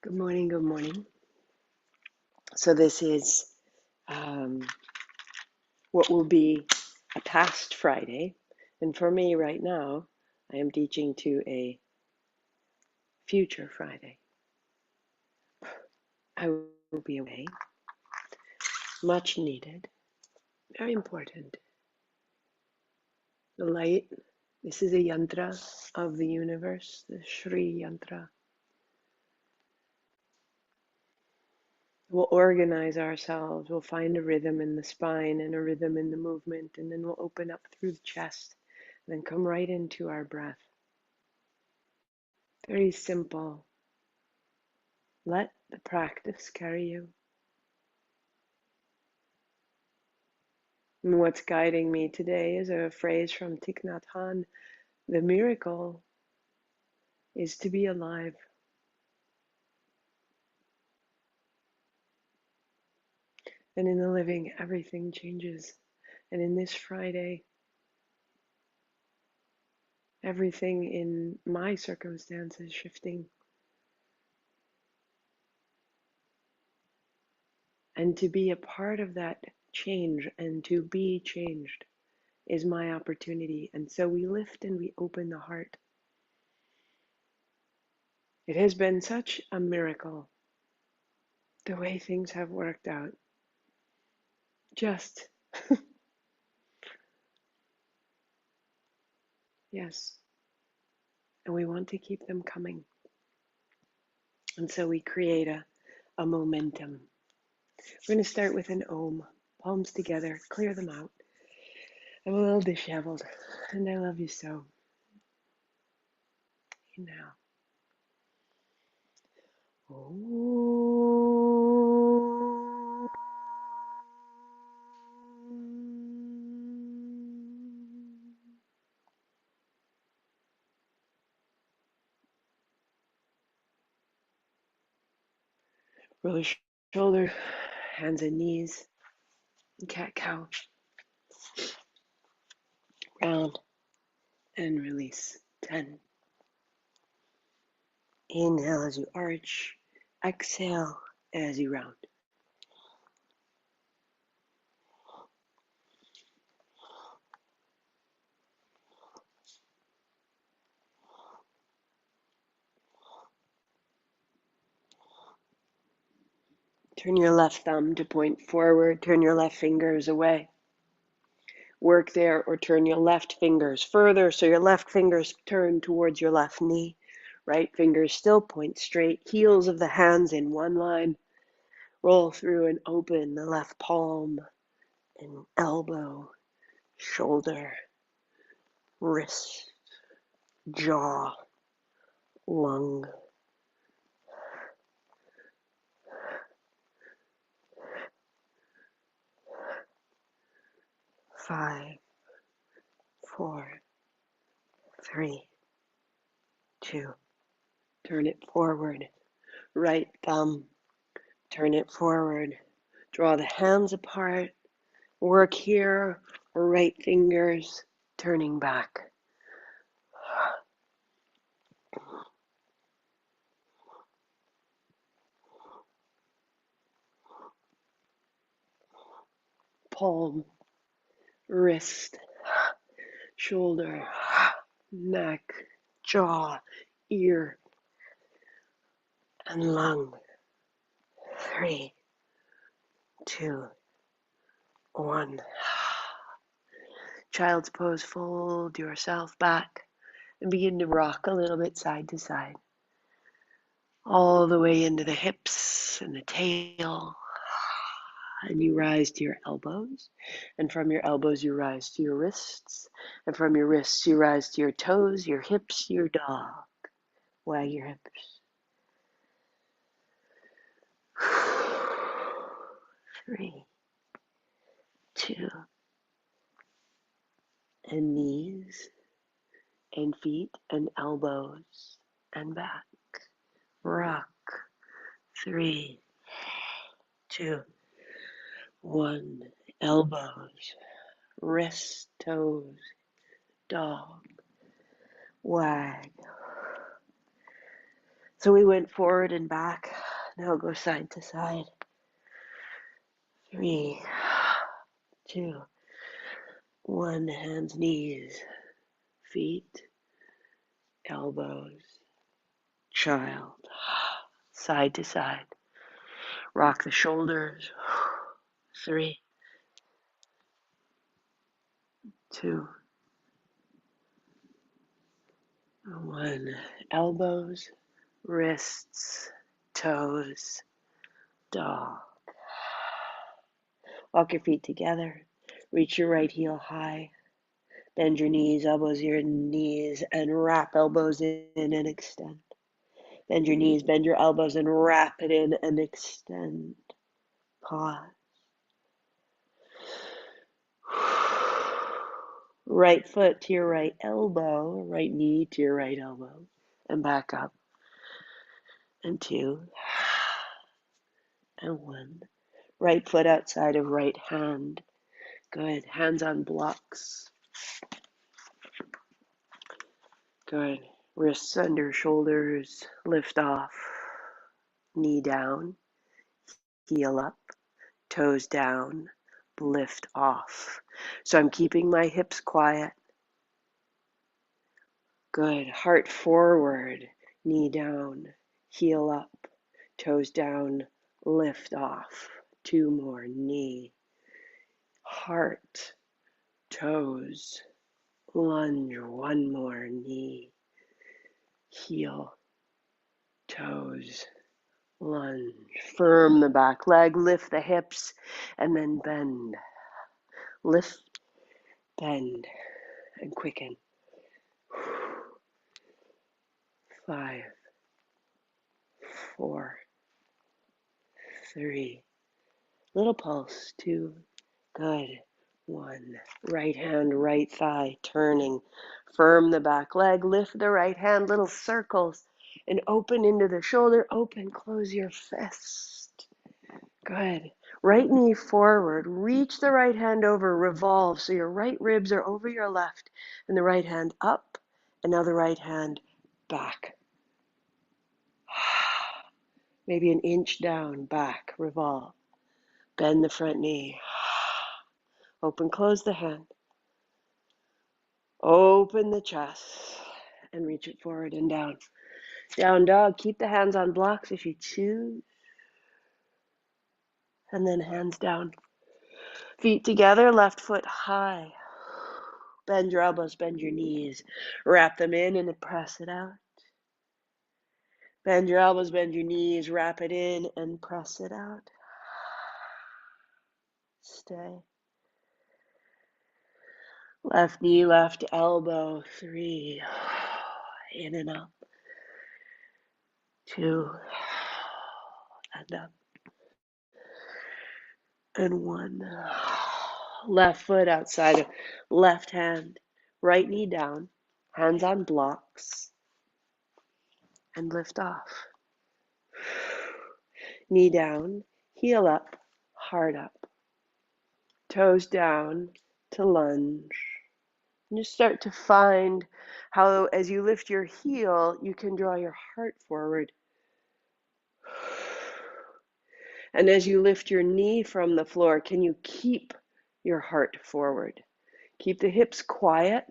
Good morning, good morning. So this is what will be a past Friday. And for me right now, I am teaching to a future Friday. I will be away. Much needed. Very important. The light. This is a yantra of the universe, the Shri yantra. We'll organize ourselves. We'll find a rhythm in the spine and a rhythm in the movement. And then we'll open up through the chest and then come right into our breath. Very simple. Let the practice carry you. And what's guiding me today is a phrase from Thich Nhat Hanh. The miracle is to be alive. And in the living, everything changes. And in this Friday, everything in my circumstance is shifting. And to be a part of that change and to be changed is my opportunity. And so we lift and we open the heart. It has been such a miracle the way things have worked out. Just, yes. And we want to keep them coming. And so we create a momentum. We're going to start with an Om. Palms together, clear them out. I'm a little disheveled, and I love you so. Inhale. Om. Roll the shoulder, hands and knees, cat cow. Round and release. 10. Inhale as you arch. Exhale as you round. Turn your left thumb to point forward. Turn your left fingers away. Work there, or turn your left fingers further so your left fingers turn towards your left knee. Right fingers still point straight. Heels of the hands in one line. Roll through and open the left palm and elbow, shoulder, wrist, jaw, lung. 5, 4, 3, 2. Turn it forward. Right thumb. Turn it forward. Draw the hands apart. Work here. Right fingers turning back. Palm, wrist, shoulder, neck, jaw, ear, and lung. 3, 2, 1. Child's pose, fold yourself back and begin to rock a little bit side to side. All the way into the hips and the tail. And you rise to your elbows. And from your elbows, you rise to your wrists. And from your wrists, you rise to your toes, your hips, your dog. Wag your hips. 3, 2, and knees and feet and elbows and back. Rock. 3, 2, 1. Elbows, wrist, toes, dog, wag. So we went forward and back Now go side to side. 3, 2, 1. Hands, knees, feet, elbows, child. Side to side. Rock the shoulders. 3, 2, 1. Elbows, wrists, toes, dog. Walk your feet together. Reach your right heel high. Bend your knees, elbows your knees, and wrap elbows in and extend. Bend your knees, bend your elbows, and wrap it in and extend. Pause. Right foot to your right elbow, right knee to your right elbow, and back up. And 2, and 1. Right foot outside of right hand. Good. Hands on blocks. Good. Wrists under shoulders. Lift off. Knee down. Heel up. Toes down. Lift off. So I'm keeping my hips quiet. Good. Heart forward. Knee down. Heel up. Toes down. Lift off. 2 more. Knee. Heart. Toes. Lunge. 1 more. Knee. Heel. Toes. Lunge. Firm the back leg. Lift the hips. And then bend. Lift. Bend. And quicken. 5, 4, 3. Little pulse. 2. Good. 1. Right hand, right thigh, turning. Firm the back leg. Lift the right hand, little circles. And open into the shoulder. Open. Close your fist. Good. Right knee forward. Reach the right hand over. Revolve. So your right ribs are over your left. And the right hand up. And now the right hand back. Maybe an inch down, back, revolve. Bend the front knee. Open, close the hand. Open the chest and reach it forward and down. Down dog. Keep the hands on blocks if you choose. And then hands down. Feet together, left foot high. Bend your elbows, bend your knees. Wrap them in and then press it out. Bend your elbows, bend your knees, wrap it in and press it out. Stay. Left knee, left elbow. 3. In and up. 2. And up. And 1. Left foot outside of left hand. Right knee down. Hands on blocks. And lift off. Knee down. Heel up. Heart up. Toes down to lunge. And just start to find how, as you lift your heel, you can draw your heart forward. And as you lift your knee from the floor, can you keep your heart forward? Keep the hips quiet.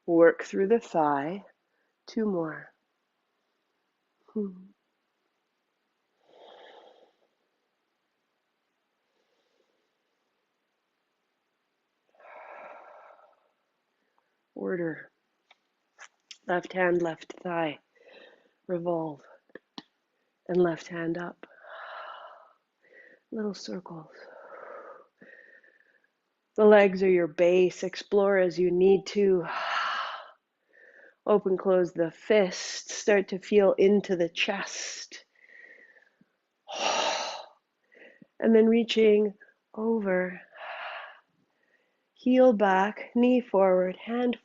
Work through the thigh. 2 more. Order. Left hand, left thigh. Revolve. And left hand up. Little circles. The legs are your base. Explore as you need to. Open, close the fist. Start to feel into the chest. And then reaching over. Heel back, knee forward, hand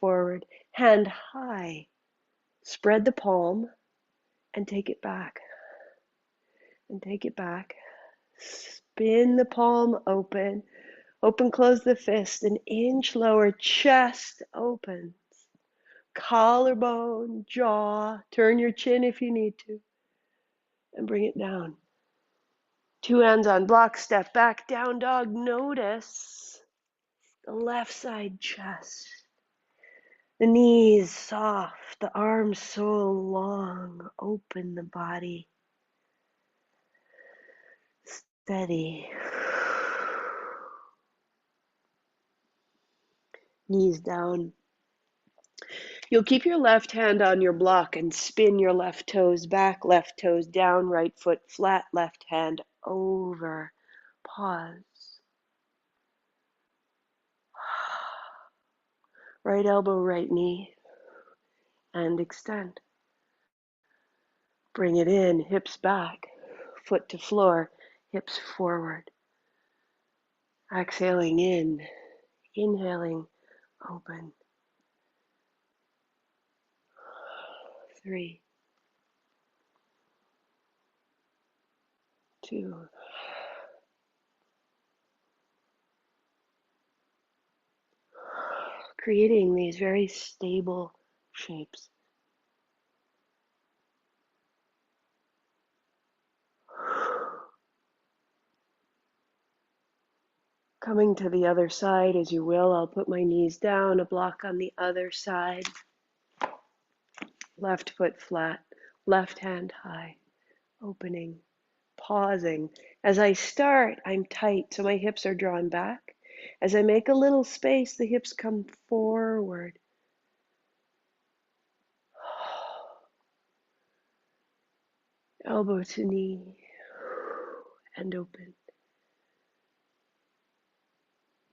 high. Spread the palm and take it back. And take it back. Spin the palm open. Open, close the fist. An inch lower, chest opens. Collarbone, jaw. Turn your chin if you need to. And bring it down. 2 hands on block, step back, down dog. Notice the left side chest. The knees soft, the arms so long. Open the body. Steady. Knees down. You'll keep your left hand on your block and spin your left toes back, left toes down, right foot flat, left hand over. Pause. Right elbow, right knee, and extend. Bring it in, hips back, foot to floor, hips forward. Exhaling in, inhaling, open. 3, 2, creating these very stable shapes. Coming to the other side as you will, I'll put my knees down, a block on the other side. Left foot flat, left hand high, opening, pausing. As I start, I'm tight, so my hips are drawn back. As I make a little space, the hips come forward. Elbow to knee, and open.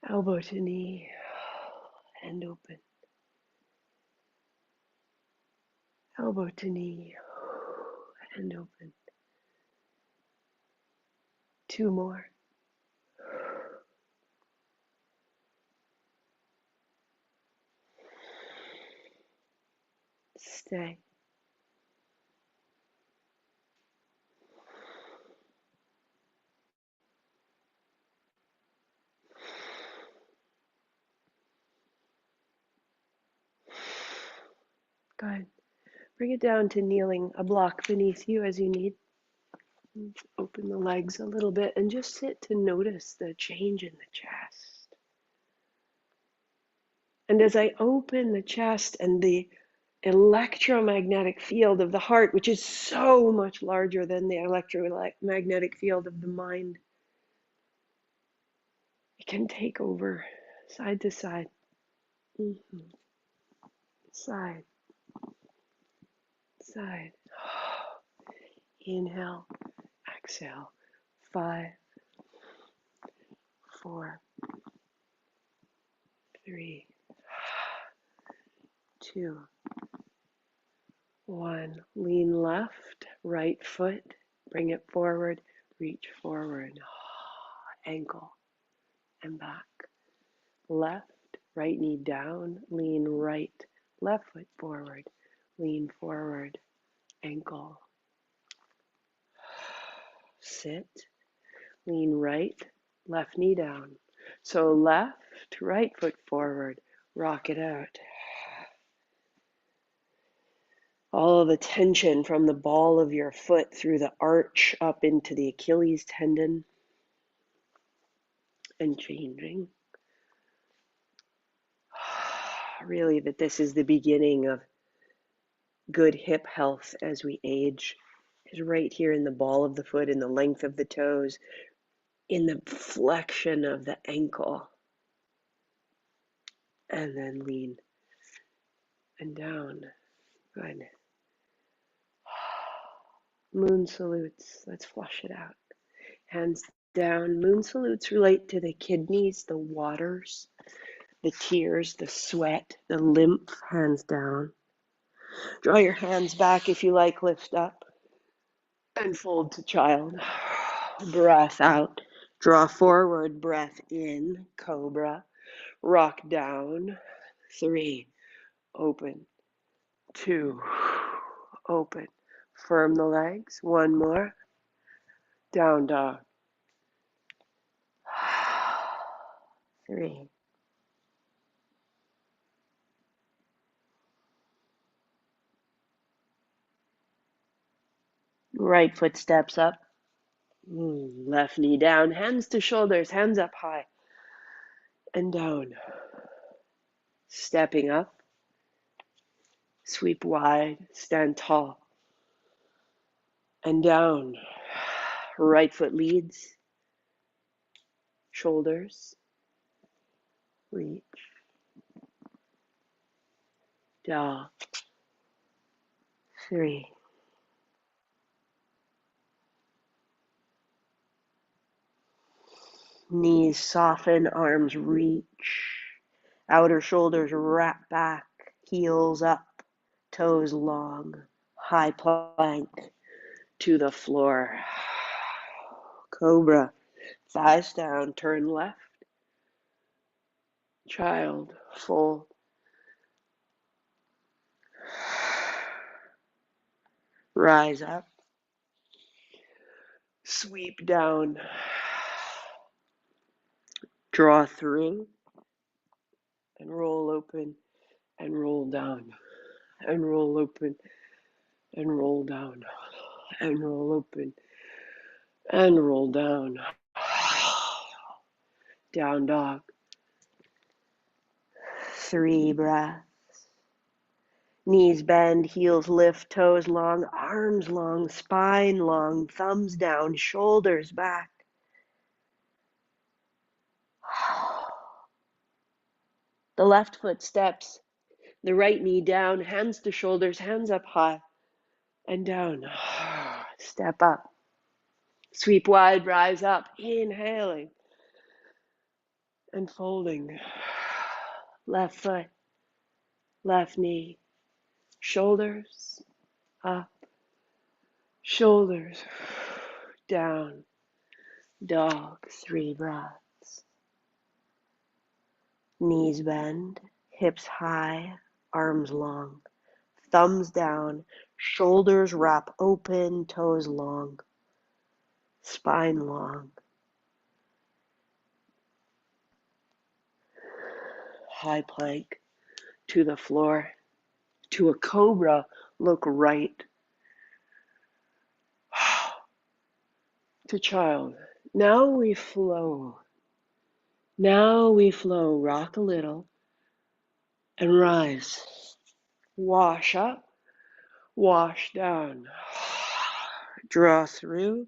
Elbow to knee, and open. Elbow to knee, and open. 2 more. Stay. Good. Bring it down to kneeling, a block beneath you as you need. Open the legs a little bit and just sit to notice the change in the chest. And as I open the chest and the electromagnetic field of the heart, which is so much larger than the electromagnetic field of the mind, it can take over side to side. Side, side. Inhale, exhale. 5, 4, 3, 2, 1. Lean left, right foot, bring it forward, reach forward. Ankle and back. Left, right knee down, lean right, left foot forward, lean forward, ankle. Sit, lean right, left knee down. So left, right foot forward, rock it out. All of the tension from the ball of your foot through the arch up into the Achilles tendon and changing. Really, that this is the beginning of good hip health as we age, is right here in the ball of the foot, in the length of the toes, in the flexion of the ankle. And then lean and down. Good. Moon salutes. Let's flush it out. Hands down. Moon salutes relate to the kidneys, the waters, the tears, the sweat, the lymph. Hands down. Draw your hands back if you like. Lift up and fold to child. Breath out. Draw forward. Breath in. Cobra. Rock down. 3. Open. 2. Open. Firm the legs. 1 more. Down dog. 3. Right foot steps up. Left knee down, hands to shoulders, hands up high and down. Stepping up, sweep wide, stand tall and down. Right foot leads, shoulders, reach, dog, 3. Knees soften, arms reach, outer shoulders wrap back, heels up, toes long, high plank to the floor. Cobra, thighs down, turn left, child, fold. Rise up, sweep down, draw through, and roll open, and roll down, and roll open, and roll down, and roll open, and roll down. Down dog. 3 breaths. Knees bend, heels lift, toes long, arms long, spine long, thumbs down, shoulders back. The left foot steps, the right knee down, hands to shoulders, hands up high and down. Step up. Sweep wide, rise up, inhaling and folding. Left foot, left knee, shoulders up, shoulders down. Dog, 3 breaths. Knees bend, hips high, arms long, thumbs down, shoulders wrap open, toes long, spine long. High plank to the floor. To a cobra, look right. To child. Now we flow. Now we flow. Rock a little and rise. Wash up, wash down. Draw through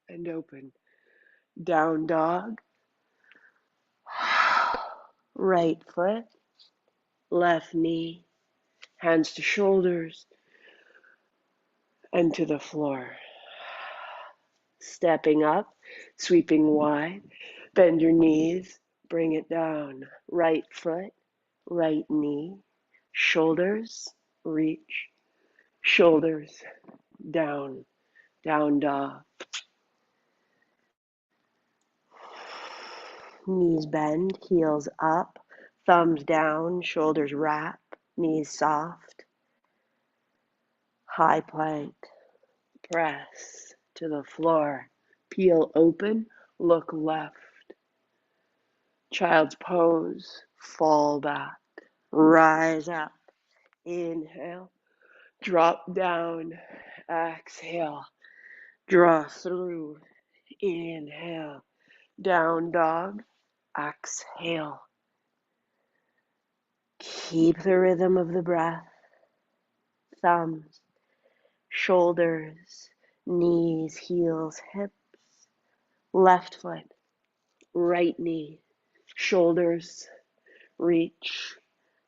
and open. Down dog. Right foot, left knee, hands to shoulders and to the floor. Stepping up, sweeping wide, bend your knees, bring it down. Right foot, right knee, shoulders, reach, shoulders, down, down dog. Knees bend, heels up, thumbs down, shoulders wrap, knees soft. High plank, press to the floor, peel open, look left. Child's pose, fall back, rise up, inhale, drop down, exhale, draw through, inhale, down dog, exhale. Keep the rhythm of the breath, thumbs, shoulders, knees, heels, hips, left foot, right knee, shoulders, reach,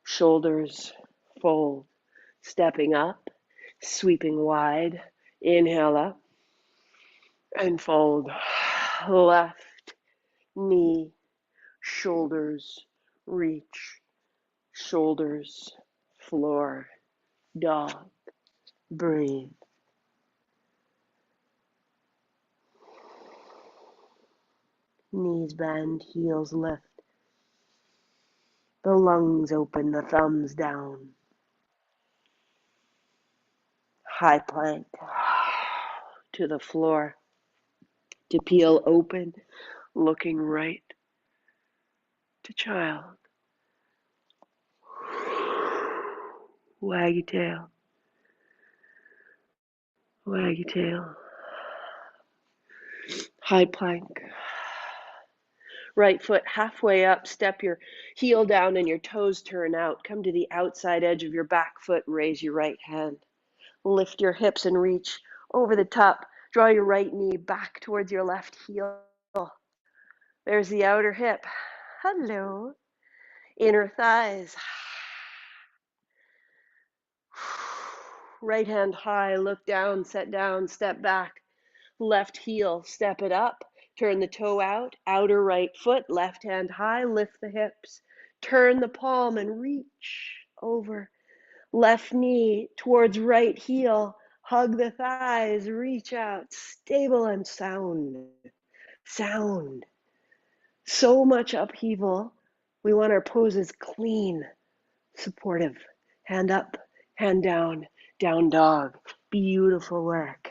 shoulders, fold, stepping up, sweeping wide, inhale up, and fold, left knee, shoulders, reach, shoulders, floor, dog, breathe. Knees bend, heels lift. The lungs open, the thumbs down. High plank to the floor. To peel open, looking right. To child. Wag your tail. Wag your tail. High plank. Right foot halfway up, step your heel down and your toes turn out. Come to the outside edge of your back foot, raise your right hand. Lift your hips and reach over the top. Draw your right knee back towards your left heel. There's the outer hip. Hello. Inner thighs. Right hand high, look down, set down, step back. Left heel, step it up. Turn the toe out, outer right foot, left hand high, lift the hips. Turn the palm and reach over. Left knee towards right heel, hug the thighs, reach out, stable and sound. Sound. So much upheaval. We want our poses clean, supportive. Hand up, hand down, down dog. Beautiful work.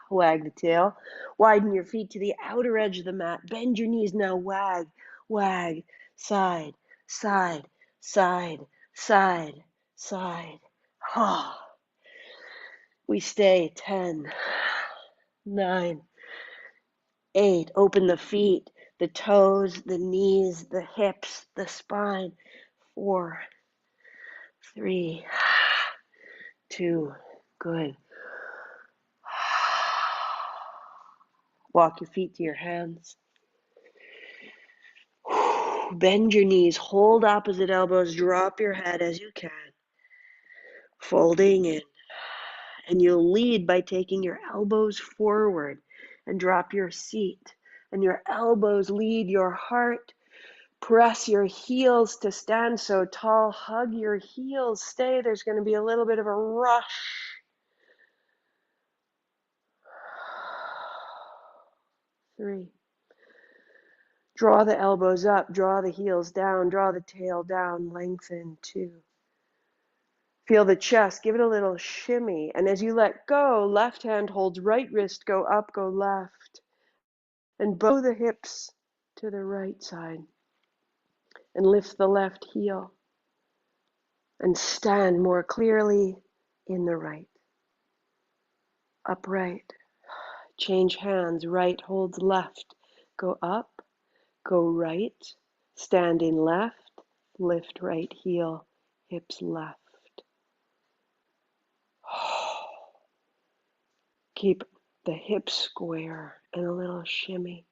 Wag the tail. Widen your feet to the outer edge of the mat. Bend your knees now. Wag, wag, side, side, side, side, side. We stay 10, 9, 8. Open the feet, the toes, the knees, the hips, the spine. 4, 3, 2. Good. Walk your feet to your hands. Bend your knees, hold opposite elbows, drop your head as you can. Folding in. And you'll lead by taking your elbows forward and drop your seat. And your elbows lead your heart. Press your heels to stand so tall. Hug your heels. Stay. There's going to be a little bit of a rush. 3. Draw the elbows up. Draw the heels down. Draw the tail down. Lengthen. 2. Feel the chest. Give it a little shimmy. And as you let go, left hand holds right wrist. Go up, go left. And bow the hips to the right side. And lift the left heel. And stand more clearly in the right. Upright. Change hands. Right holds left. Go up. Go right. Stand in left. Lift right heel. Hips left. Keep the hips square and a little shimmy.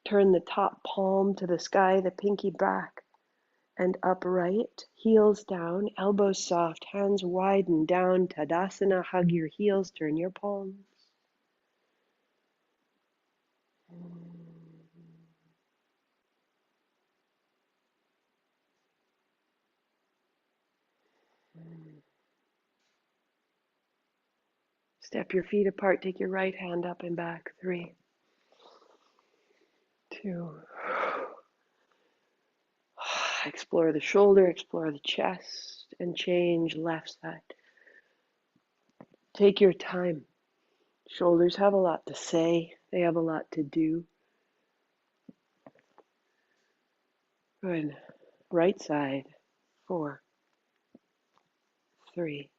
Turn the top palm to the sky, the pinky back and upright. Heels down, elbows soft, hands widen down. Tadasana, hug your heels, turn your palms. Step your feet apart, take your right hand up and back. 3, 2. Explore the shoulder, explore the chest, and change left side. Take your time. Shoulders have a lot to say, they have a lot to do. Good. Right side. 4, 3.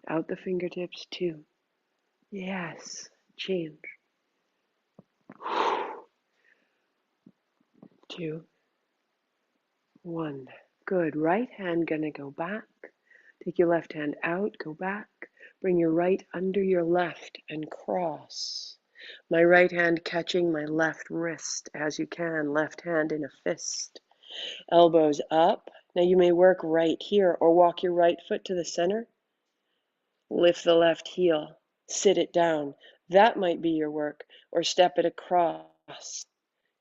Out the fingertips. 2. Yes. Change. 2, 1. Good. Right hand gonna go back. Take your left hand out, go back. Bring your right under your left and cross. My right hand catching my left wrist as you can. Left hand in a fist. Elbows up. Now you may work right here or walk your right foot to the center. Lift the left heel. Sit it down. That might be your work. Or step it across.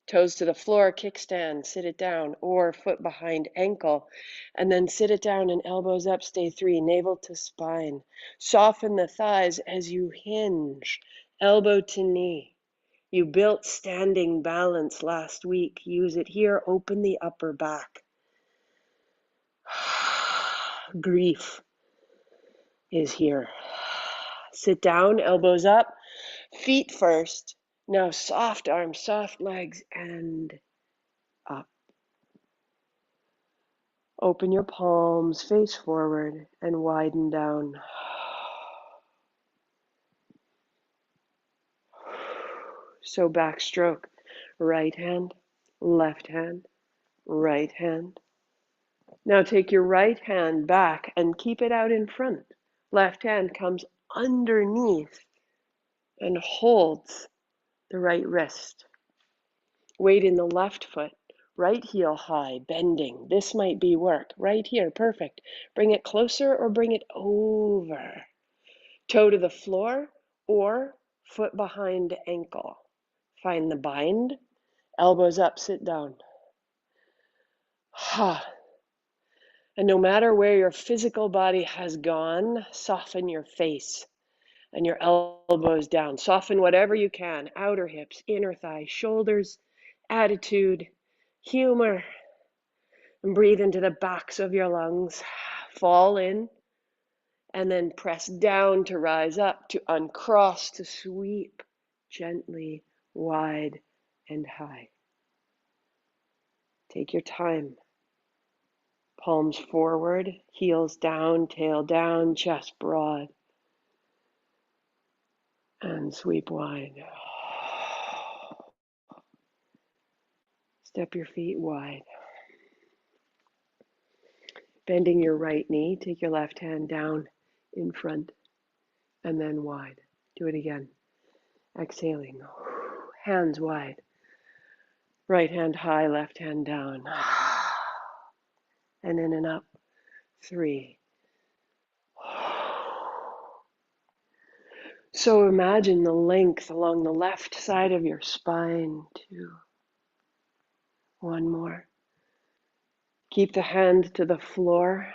Toes to the floor, kickstand, sit it down, or foot behind ankle. And then sit it down and elbows up, stay 3, navel to spine. Soften the thighs as you hinge, elbow to knee. You built standing balance last week. Use it here, open the upper back. Grief is here. Sit down, elbows up, feet first. Now soft arms, soft legs, and up. Open your palms, face forward, and widen down. So backstroke, right hand, left hand, right hand. Now take your right hand back and keep it out in front. Left hand comes underneath and holds the right wrist. Weight in the left foot, right heel high, bending. This might be work. Right here, perfect. Bring it closer or bring it over. Toe to the floor or foot behind ankle. Find the bind. Elbows up, sit down. And no matter where your physical body has gone, soften your face and your elbows down. Soften whatever you can. Outer hips, inner thighs, shoulders, attitude, humor. And breathe into the backs of your lungs. Fall in. And then press down to rise up, to uncross, to sweep gently, wide, and high. Take your time. Palms forward, heels down, tail down, chest broad. And sweep wide. Step your feet wide. Bending your right knee, take your left hand down in front and then wide. Do it again. Exhaling. Hands wide. Right hand high, left hand down. And in and up. 3. So imagine the length along the left side of your spine. 2. 1 more. Keep the hand to the floor.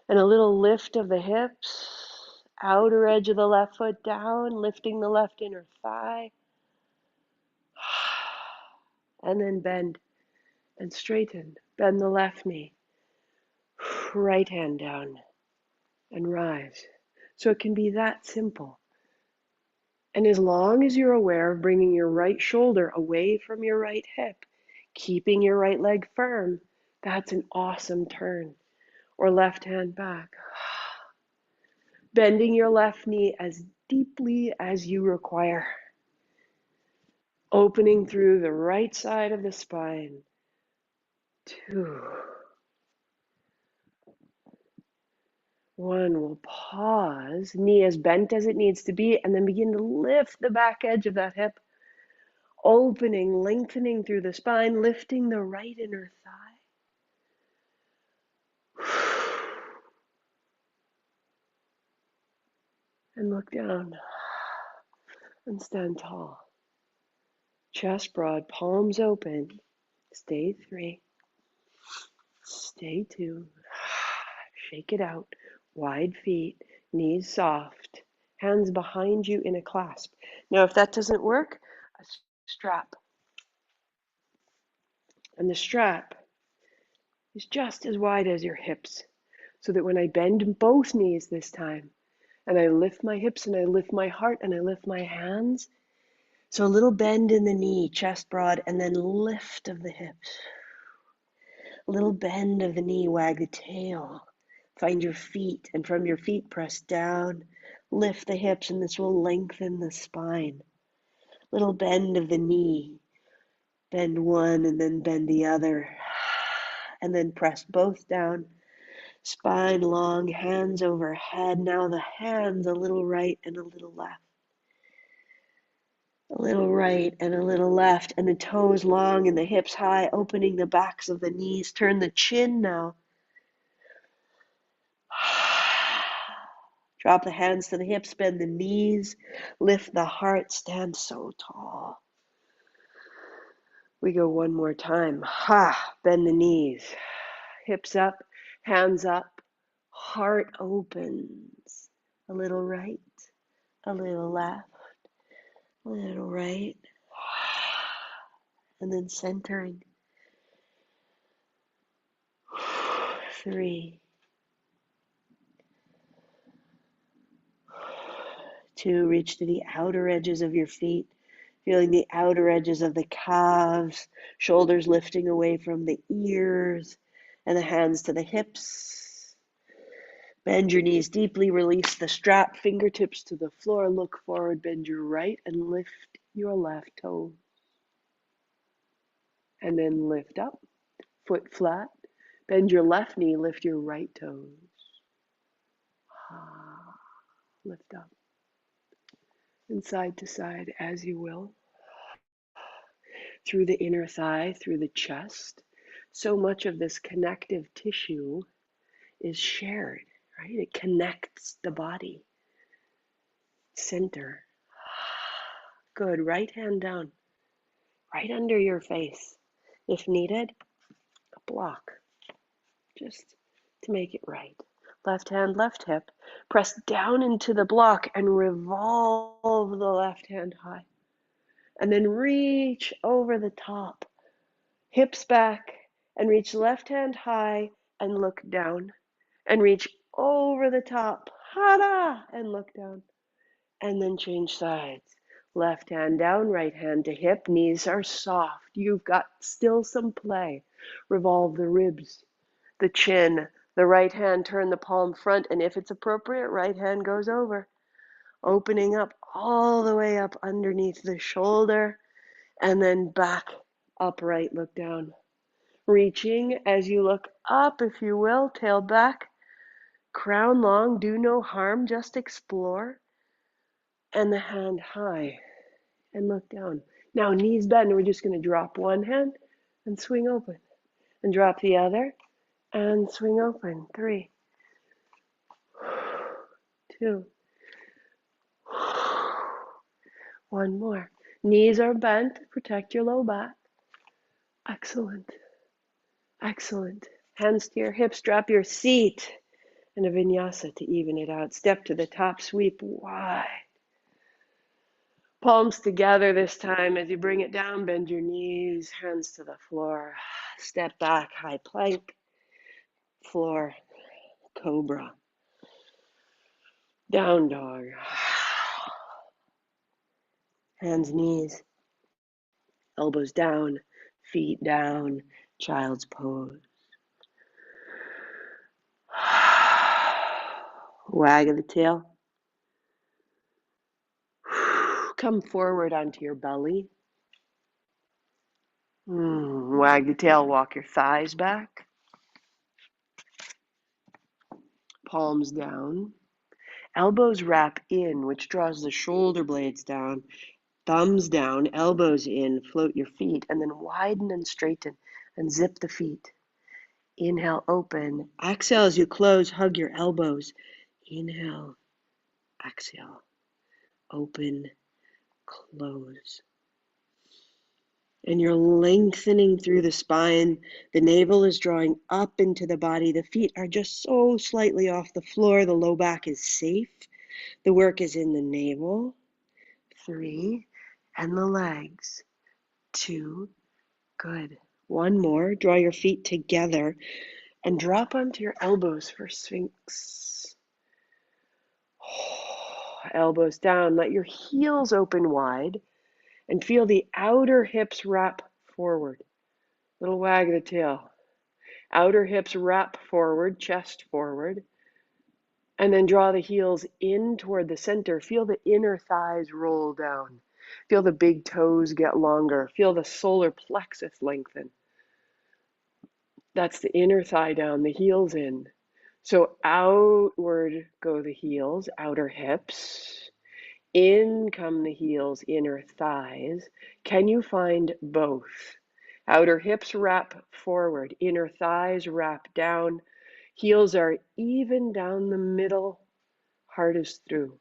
And a little lift of the hips. Outer edge of the left foot down, lifting the left inner thigh. And then bend and straighten. Bend the left knee. Right hand down and rise. So it can be that simple. And as long as you're aware of bringing your right shoulder away from your right hip, keeping your right leg firm, that's an awesome turn. Or left hand back. Bending your left knee as deeply as you require. Opening through the right side of the spine. 2. 1, we'll pause, knee as bent as it needs to be, and then begin to lift the back edge of that hip, opening, lengthening through the spine, lifting the right inner thigh. And look down and stand tall. Chest broad, palms open. Stay 3. Stay 2. Shake it out. Wide feet, knees soft, hands behind you in a clasp. Now, if that doesn't work, a strap. And the strap is just as wide as your hips, so that when I bend both knees this time, and I lift my hips and I lift my heart and I lift my hands, so a little bend in the knee, chest broad, and then lift of the hips. A little bend of the knee, wag the tail. Find your feet, and from your feet press down, lift the hips, and this will lengthen the spine. Little bend of the knee, bend one and then bend the other, and then press both down, spine long, hands overhead. Now the hands a little right and a little left. A little right and a little left, and the toes long and the hips high, opening the backs of the knees. Turn the chin now. Drop the hands to the hips, bend the knees, lift the heart, stand so tall. We go one more time. Bend the knees, hips up, hands up, heart opens. A little right, a little left, a little right, and then centering. 3, 2, reach to the outer edges of your feet, feeling the outer edges of the calves, shoulders lifting away from the ears, and the hands to the hips. Bend your knees deeply, release the strap, fingertips to the floor, look forward, bend your right and lift your left toe. And then lift up, foot flat. Bend your left knee, lift your right toes. Lift up. And side to side as you will. Through the inner thigh, through the chest. So much of this connective tissue is shared, right? It connects the body. Center. Good. Right hand down. Right under your face. If needed, a block. Just to make it right. Left hand, left hip. Press down into the block and revolve the left hand high. And then reach over the top. Hips back and reach left hand high and look down. And reach over the top. Hada! And look down. And then change sides. Left hand down, right hand to hip. Knees are soft. You've got still some play. Revolve the ribs, the chin. The right hand, turn the palm front. And if it's appropriate, right hand goes over. Opening up all the way up underneath the shoulder. And then back, upright, look down. Reaching as you look up, if you will, tail back. Crown long, do no harm, just explore. And the hand high and look down. Now knees bend, and we're just going to drop one hand and swing open. And drop the other and swing open. 3, 2, 1 more. Knees are bent, protect your low back. Excellent. Excellent. Hands to your hips, drop your seat. And a vinyasa to even it out. Step to the top, sweep wide. Palms together this time. As you bring it down, bend your knees, hands to the floor. Step back, high plank, floor, cobra. Down dog. Hands, knees, elbows down, feet down, child's pose. Wag of the tail. Come forward onto your belly. Wag the tail, walk your thighs back. Palms down. Elbows wrap in, which draws the shoulder blades down. Thumbs down, elbows in, float your feet, and then widen and straighten and zip the feet. Inhale, open. Exhale as you close, hug your elbows. Inhale, exhale, open, close. And you're lengthening through the spine. The navel is drawing up into the body. The feet are just so slightly off the floor. The low back is safe. The work is in the navel. 3, and the legs. 2, good. 1 more. Draw your feet together and drop onto your elbows for Sphinx. Elbows down. Let your heels open wide. And feel the outer hips wrap forward. Little wag of the tail. Outer hips wrap forward, chest forward. And then draw the heels in toward the center. Feel the inner thighs roll down. Feel the big toes get longer. Feel the solar plexus lengthen. That's the inner thigh down, the heels in. So outward go the heels, outer hips. In come the heels, inner thighs. Can you find both? Outer hips wrap forward, inner thighs wrap down. Heels are even down the middle, heart is through.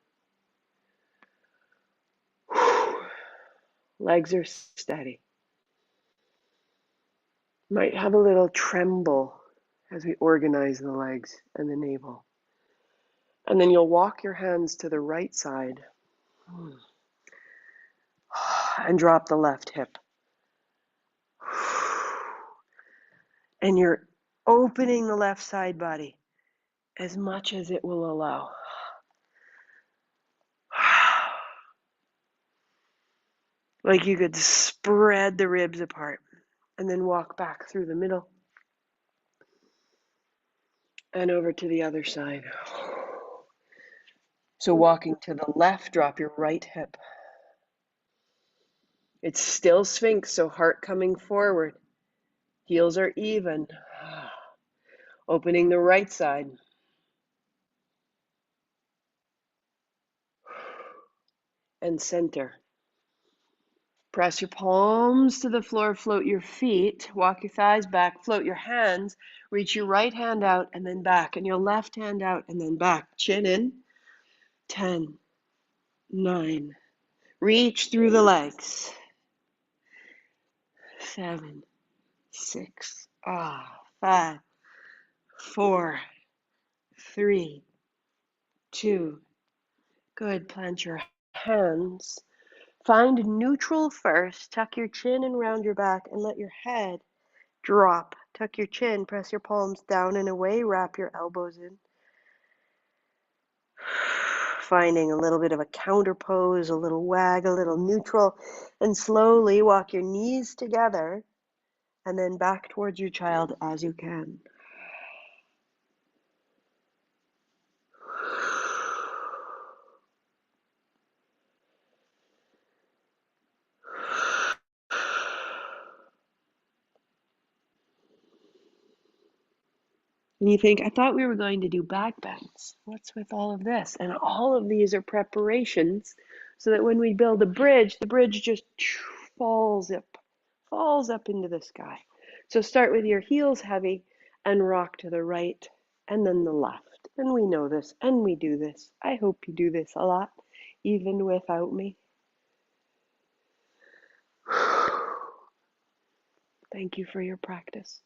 Legs are steady. Might have a little tremble as we organize the legs and the navel. And then you'll walk your hands to the right side and drop the left hip. And you're opening the left side body as much as it will allow. Like you could spread the ribs apart and then walk back through the middle and over to the other side. So walking to the left, drop your right hip. It's still Sphinx, so heart coming forward. Heels are even. Opening the right side. And center. Press your palms to the floor, float your feet, walk your thighs back, float your hands, reach your right hand out and then back, and your left hand out and then back. Chin in. 10, 9. Reach through the legs. 7, 6, 5, 4, 3, 2. Good. Plant your hands. Find neutral first. Tuck your chin and round your back and let your head drop. Tuck your chin, press your palms down and away, wrap your elbows in. Finding a little bit of a counter pose, a little wag, a little neutral, and slowly walk your knees together and then back towards your child as you can. And you think, I thought we were going to do back bends. What's with all of this? And all of these are preparations so that when we build a bridge, the bridge just falls up into the sky. So start with your heels heavy and rock to the right and then the left. And we know this and we do this. I hope you do this a lot, even without me. Thank you for your practice.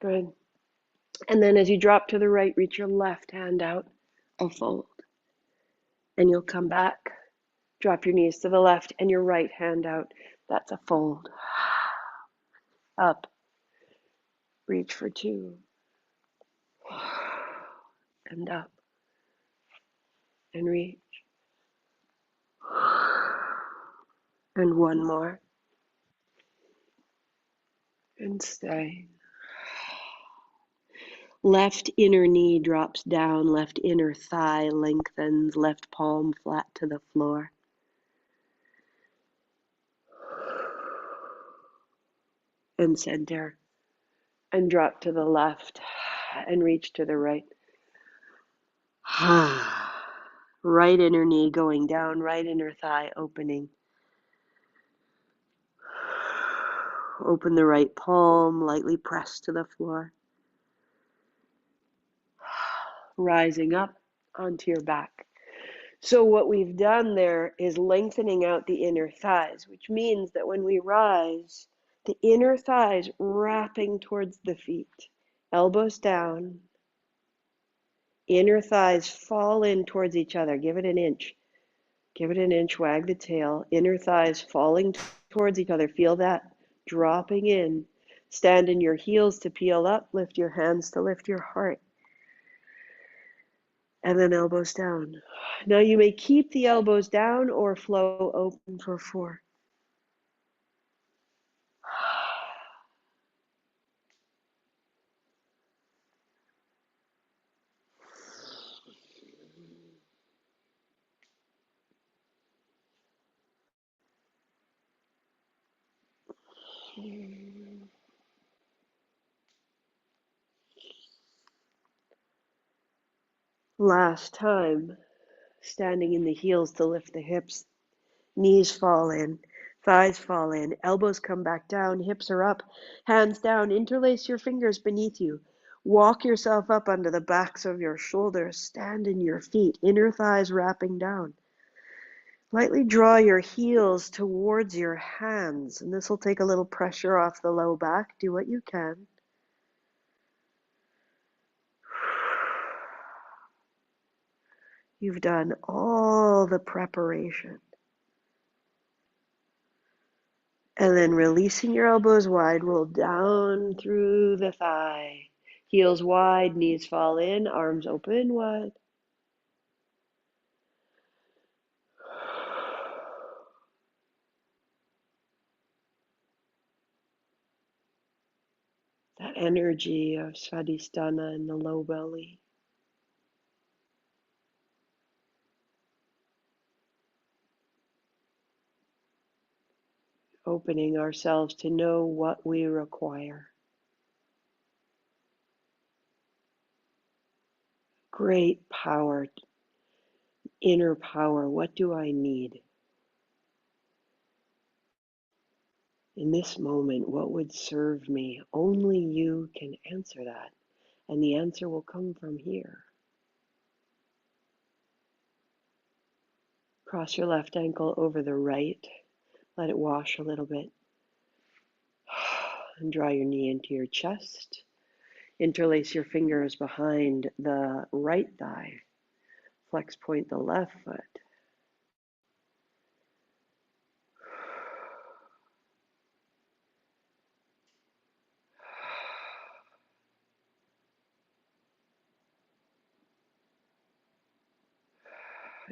Good. And then as you drop to the right, reach your left hand out, a fold. And you'll come back, drop your knees to the left and your right hand out. That's a fold. Up, reach for 2. And up, and reach. And 1 more. And stay. Left inner knee drops down, left inner thigh lengthens, left palm flat to the floor. And center. And drop to the left and reach to the right. Right inner knee going down, right inner thigh opening. Open the right palm, lightly press to the floor. Rising up onto your back. So what we've done there is lengthening out the inner thighs, which means that when we rise, the inner thighs wrapping towards the feet. Elbows down. Inner thighs fall in towards each other. Give it an inch. Give it an inch, wag the tail. Inner thighs falling towards each other. Feel that dropping in. Stand in your heels to peel up. Lift your hands to lift your heart. And then elbows down. Now you may keep the elbows down or flow open for 4. Last time, standing in the heels to lift the hips. Knees fall in, thighs fall in, elbows come back down, hips are up, hands down, interlace your fingers beneath you. Walk yourself up under the backs of your shoulders, stand in your feet, inner thighs wrapping down. Lightly draw your heels towards your hands, and this will take a little pressure off the low back. Do what you can. You've done all the preparation. And then releasing your elbows wide, roll down through the thigh. Heels wide, knees fall in, arms open wide. That energy of Svadhisthana in the low belly. opening ourselves to know what we require. Great power, inner power. What do I need? In this moment, what would serve me? Only you can answer that. And the answer will come from here. Cross your left ankle over the right. Let it wash a little bit. And draw your knee into your chest. Interlace your fingers behind the right thigh. Flex point the left foot.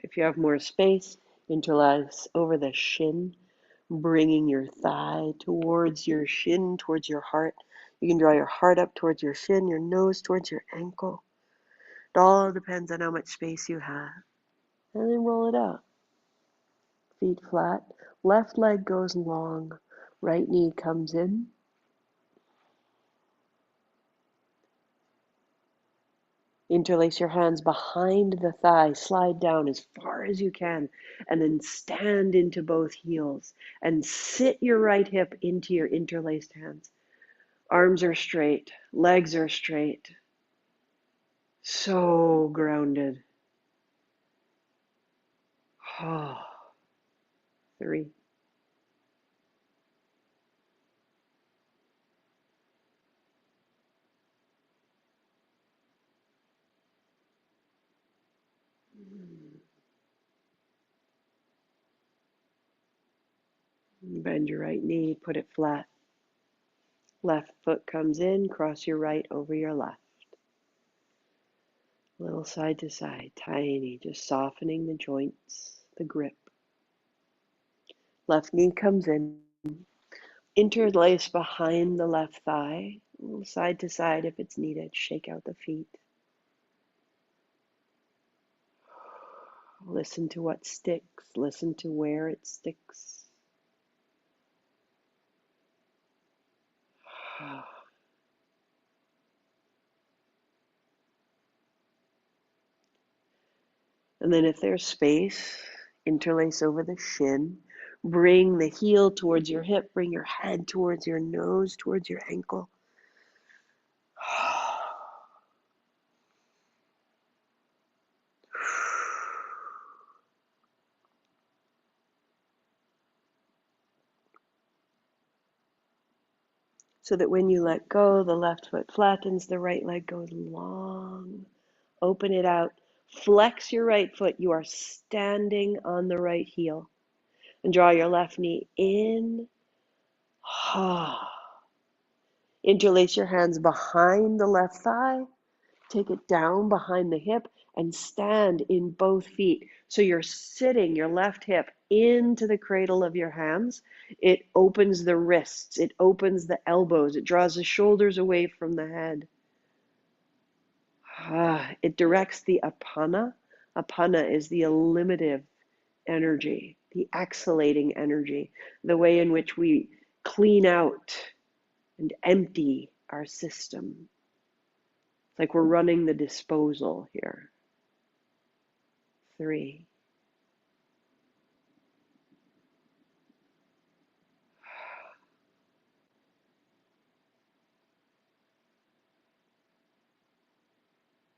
If you have more space, interlace over the shin, bringing your thigh towards your shin, towards your heart. You can draw your heart up towards your shin, your nose towards your ankle. It all depends on how much space you have. And then roll it out. Feet flat. Left leg goes long. Right knee comes in. Interlace your hands behind the thigh. Slide down as far as you can. And then stand into both heels. And sit your right hip into your interlaced hands. Arms are straight. Legs are straight. So grounded. 3. Bend your right knee, put it flat. Left foot comes in, cross your right over your left. Little side to side, tiny, just softening the joints, the grip. Left knee comes in, interlace behind the left thigh, a little side to side if it's needed. Shake out the feet. Listen to what sticks, listen to where it sticks. And then if there's space, interlace over the shin. Bring the heel towards your hip. Bring your head towards your nose, towards your ankle. So that when you let go, the left foot flattens, the right leg goes long. Open it out. Flex your right foot. You are standing on the right heel. And draw your left knee in. Interlace your hands behind the left thigh. Take it down behind the hip and stand in both feet. So you're sitting your left hip into the cradle of your hands. It opens the wrists. It opens the elbows. It draws the shoulders away from the head. It directs the apana. Apana is the eliminative energy, the exhalating energy, the way in which we clean out and empty our system. It's like we're running the disposal here. 3.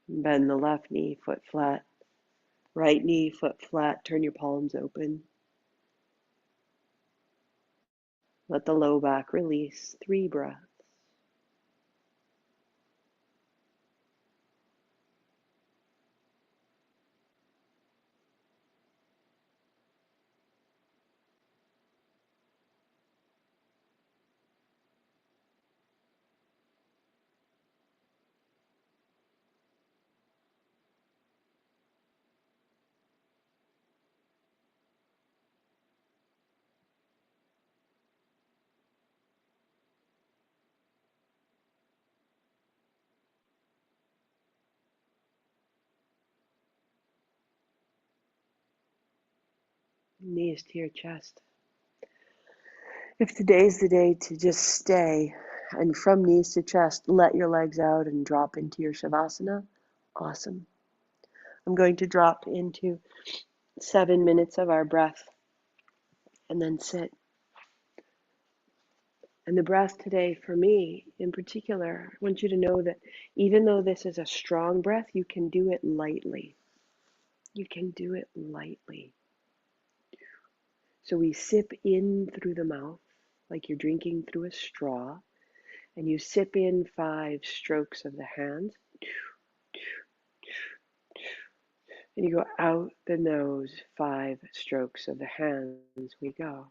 Bend the left knee, foot flat. Right knee, foot flat. Turn your palms open. Let the low back release. 3 breaths. Knees to your chest. If today's the day to just stay and from knees to chest, let your legs out and drop into your Shavasana, awesome. I'm going to drop into 7 minutes of our breath and then sit. And the breath today, for me in particular, I want you to know that even though this is a strong breath, you can do it lightly. You can do it lightly. So we sip in through the mouth like you're drinking through a straw, and you sip in 5 strokes of the hands, and you go out the nose 5 strokes of the hands. We go.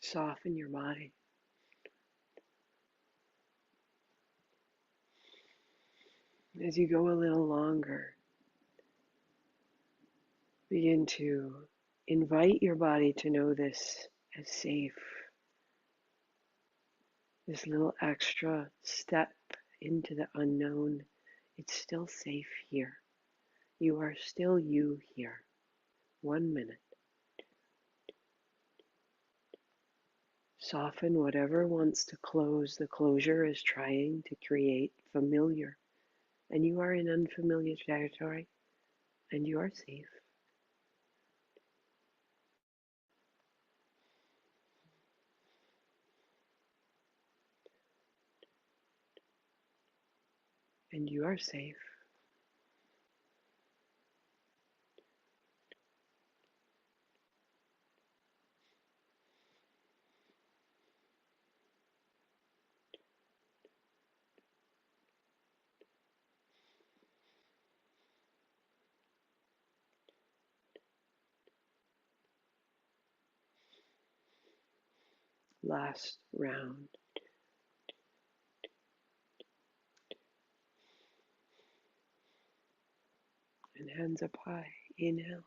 Soften your body. As you go a little longer, begin to invite your body to know this as safe. This little extra step into the unknown. It's still safe here. You are still you here. 1 minute. Soften whatever wants to close. The closure is trying to create familiar. And you are in unfamiliar territory, and you are safe. And you are safe. Last round. And hands up high. Inhale.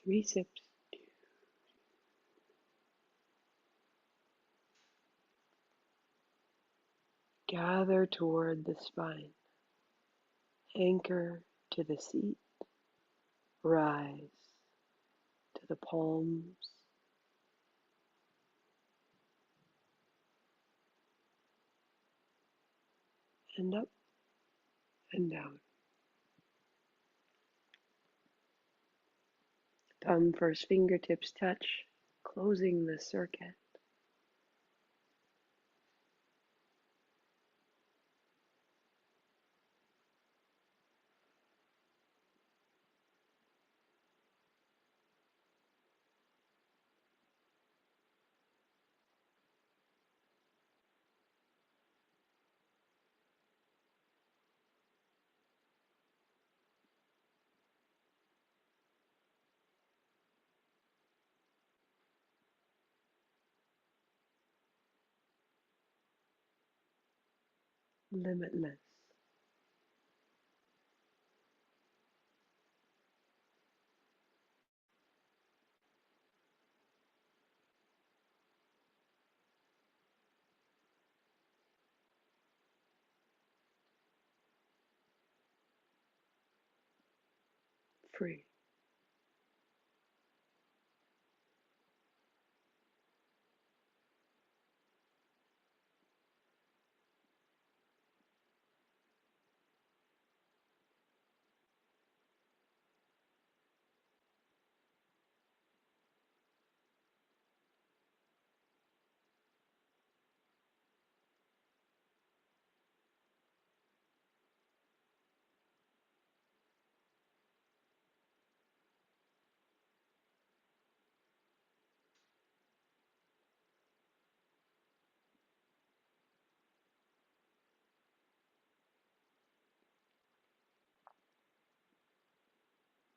3 sips. Gather toward the spine. Anchor to the seat. Rise to the palms. And up and down. Thumb first fingertips touch, closing the circuit. Limitless. Free.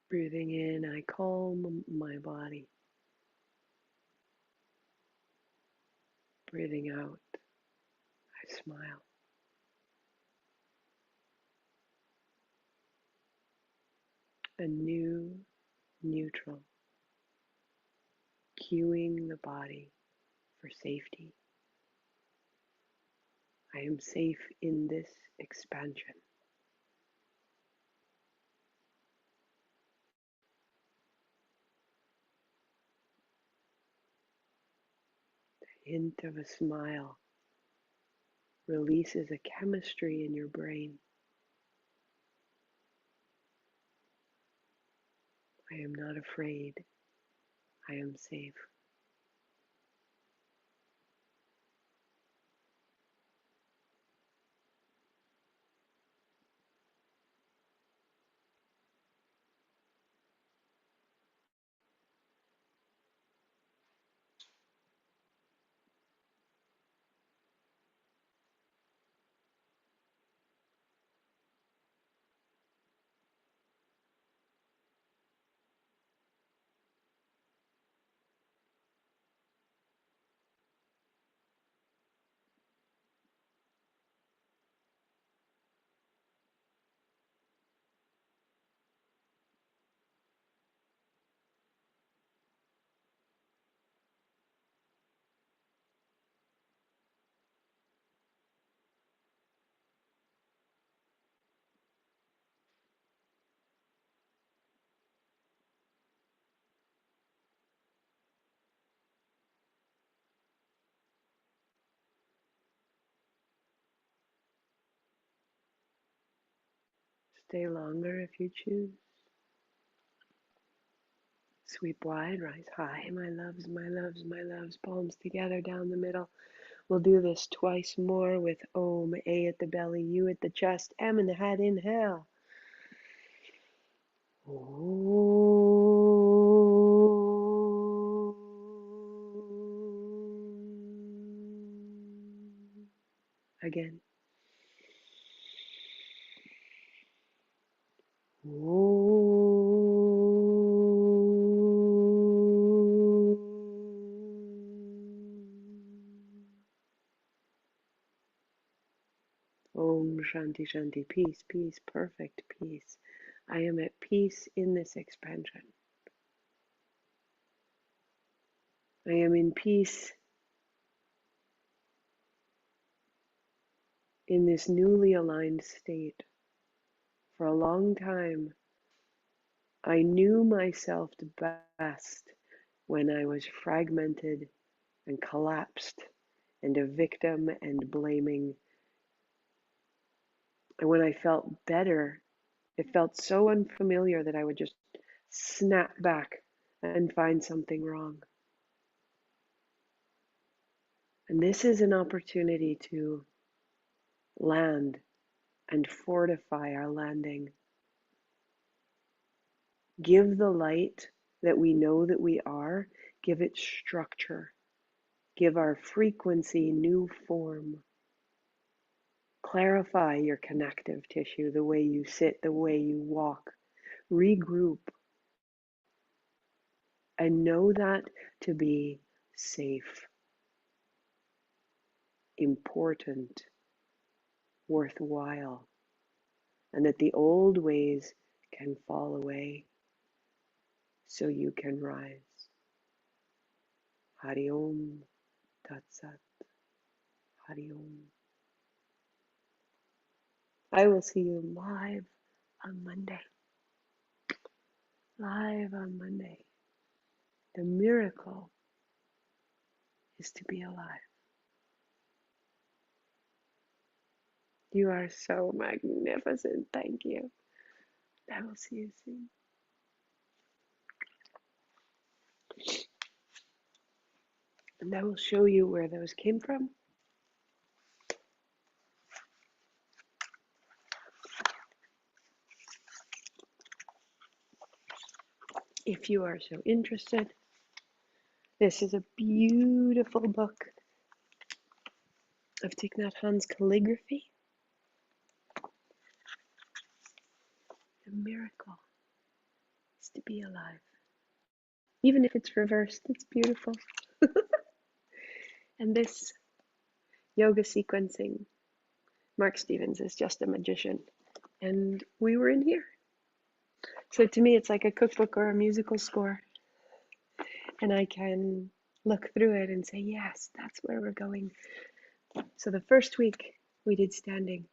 Breathing in, I calm my body. Breathing out, I smile. A new neutral, cueing the body for safety. I am safe in this expansion. The hint of a smile releases a chemistry in your brain. I am not afraid. I am safe. Stay longer if you choose. Sweep wide, rise high, my loves, my loves, my loves. Palms together down the middle. We'll do this twice more with Om, A at the belly, U at the chest, M in the head. Inhale. Again. Om Shanti Shanti. Peace, peace, perfect peace. I am at peace in this expansion. I am in peace in this newly aligned state. For a long time, I knew myself best when I was fragmented and collapsed and a victim and blaming. And when I felt better, it felt so unfamiliar that I would just snap back and find something wrong. And this is an opportunity to land and fortify our landing. Give the light that we know that we are, give it structure. Give our frequency new form. Clarify your connective tissue, the way you sit, the way you walk. Regroup. And know that to be safe, important, worthwhile, and that the old ways can fall away so you can rise. Hari Om Tat Sat. Hari Om. I will see you live on Monday. Live on Monday. The miracle is to be alive. You are so magnificent. Thank you. I will see you soon. And I will show you where those came from. If you are so interested. This is a beautiful book of Thich Nhat Hanh's calligraphy. The miracle is to be alive. Even if it's reversed, it's beautiful. And this yoga sequencing, Mark Stevens is just a magician. And we were in here. So to me, it's like a cookbook or a musical score. And I can look through it and say, yes, that's where we're going. So the first week we did standing.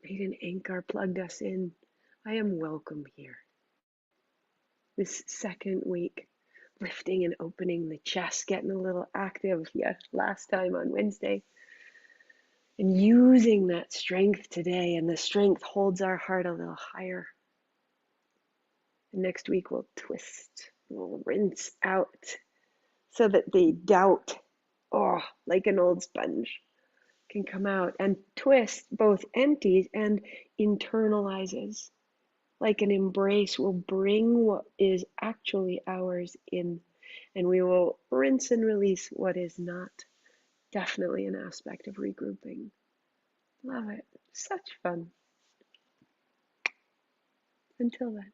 Made an anchor, plugged us in. I am welcome here. This second week, lifting and opening the chest, getting a little active, last time on Wednesday. And using that strength today, and the strength holds our heart a little higher. And next week we'll twist, we'll rinse out so that the doubt, like an old sponge, can come out and twist, both empties and internalizes. Like an embrace will bring what is actually ours in, and we will rinse and release what is not. Definitely an aspect of regrouping. Love it. Such fun. Until then.